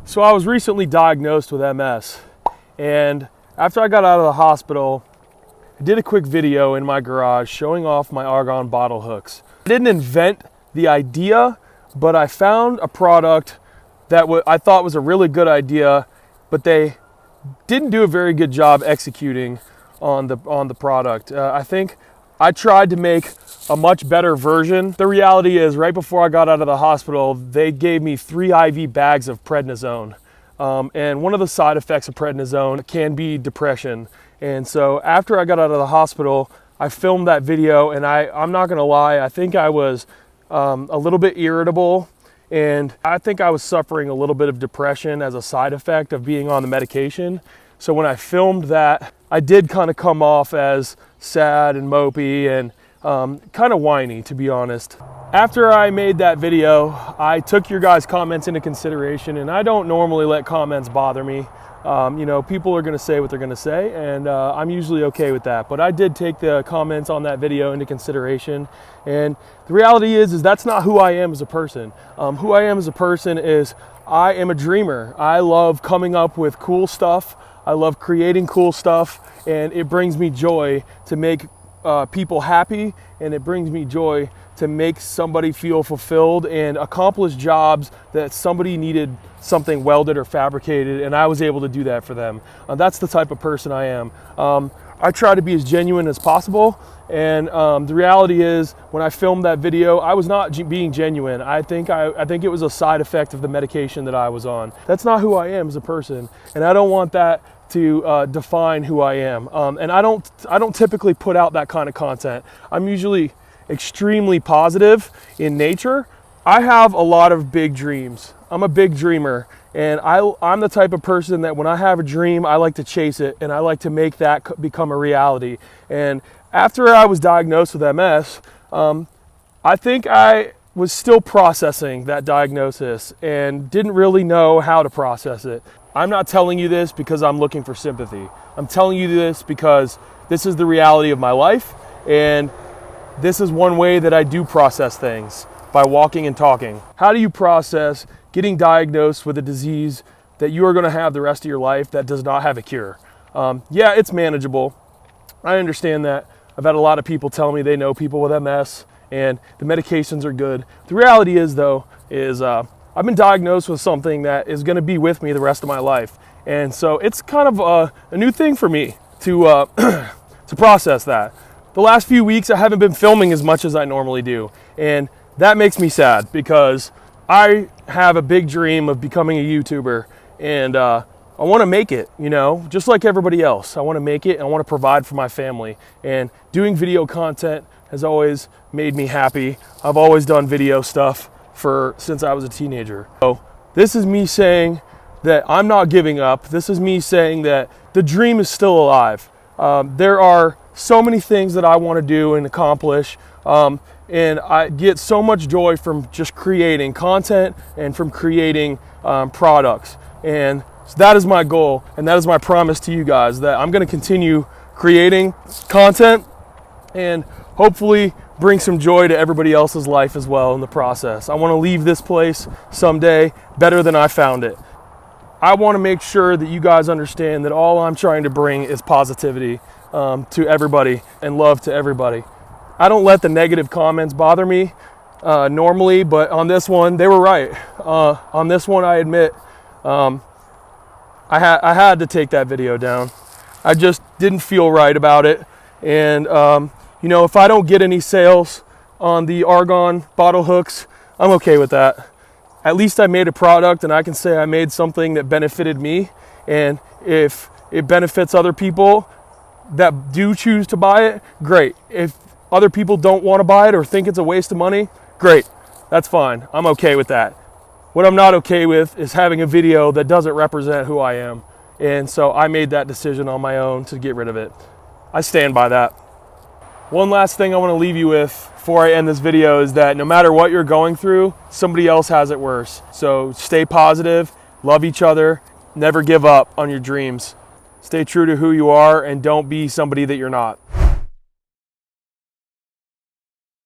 So I was recently diagnosed with MS, and after I got out of the hospital, I did a quick video in my garage showing off my argon bottle hooks. I didn't invent the idea, but I found a product that I thought was a really good idea, but they didn't do a very good job executing on the product. I think I tried to make a much better version. The reality is, right before I got out of the hospital, they gave me 3 IV bags of prednisone. And one of the side effects of prednisone can be depression. And so after I got out of the hospital, I filmed that video, and I'm not gonna lie, I think I was a little bit irritable, and I think I was suffering a little bit of depression as a side effect of being on the medication. So when I filmed that, I did kind of come off as sad and mopey and kind of whiny, to be honest. After I made that video, I took your guys' comments into consideration, and I don't normally let comments bother me. You know, people are gonna say what they're gonna say, and I'm usually okay with that. But I did take the comments on that video into consideration, and the reality is that's not who I am as a person. Who I am as a person is I am a dreamer. I love coming up with cool stuff. I love creating cool stuff, and it brings me joy to make people happy, and it brings me joy to make somebody feel fulfilled and accomplish jobs that somebody needed something welded or fabricated, and I was able to do that for them. That's the type of person I am. I try to be as genuine as possible, and the reality is when I filmed that video, I was not being genuine. I think it was a side effect of the medication that I was on. That's not who I am as a person, and I don't want that to define who I am. And I don't typically put out that kind of content. I'm usually extremely positive in nature. I have a lot of big dreams. I'm a big dreamer, and I'm the type of person that when I have a dream, I like to chase it, and I like to make that become a reality. And after I was diagnosed with MS, I think I was still processing that diagnosis and didn't really know how to process it. I'm not telling you this because I'm looking for sympathy. I'm telling you this because this is the reality of my life, and this is one way that I do process things, by walking and talking. How do you process getting diagnosed with a disease that you are gonna have the rest of your life that does not have a cure? Yeah, it's manageable. I understand that. I've had a lot of people tell me they know people with MS and the medications are good. The reality is though, I've been diagnosed with something that is gonna be with me the rest of my life. And so it's kind of a new thing for me to process that. The last few weeks I haven't been filming as much as I normally do, and that makes me sad because I have a big dream of becoming a YouTuber, and I want to make it, you know, just like everybody else. I want to make it, and I want to provide for my family, and doing video content has always made me happy. I've always done video stuff since I was a teenager. So this is me saying that I'm not giving up. This is me saying that the dream is still alive. There are so many things that I want to do and accomplish, and I get so much joy from just creating content and from creating products. And that is my goal, and that is my promise to you guys, that I'm going to continue creating content and hopefully bring some joy to everybody else's life as well in the process. I want to leave this place someday better than I found it. I want to make sure that you guys understand that all I'm trying to bring is positivity to everybody and love to everybody. I don't let the negative comments bother me normally, but on this one, they were right. On this one, I admit, I had to take that video down. I just didn't feel right about it. And, you know, if I don't get any sales on the argon bottle hooks, I'm okay with that. At least I made a product, and I can say I made something that benefited me. And if it benefits other people that do choose to buy it, great. If other people don't want to buy it or think it's a waste of money, great. That's fine. I'm okay with that. What I'm not okay with is having a video that doesn't represent who I am. And so I made that decision on my own to get rid of it. I stand by that. One last thing I want to leave you with before I end this video is that no matter what you're going through, somebody else has it worse. So stay positive, love each other, never give up on your dreams. Stay true to who you are, and don't be somebody that you're not.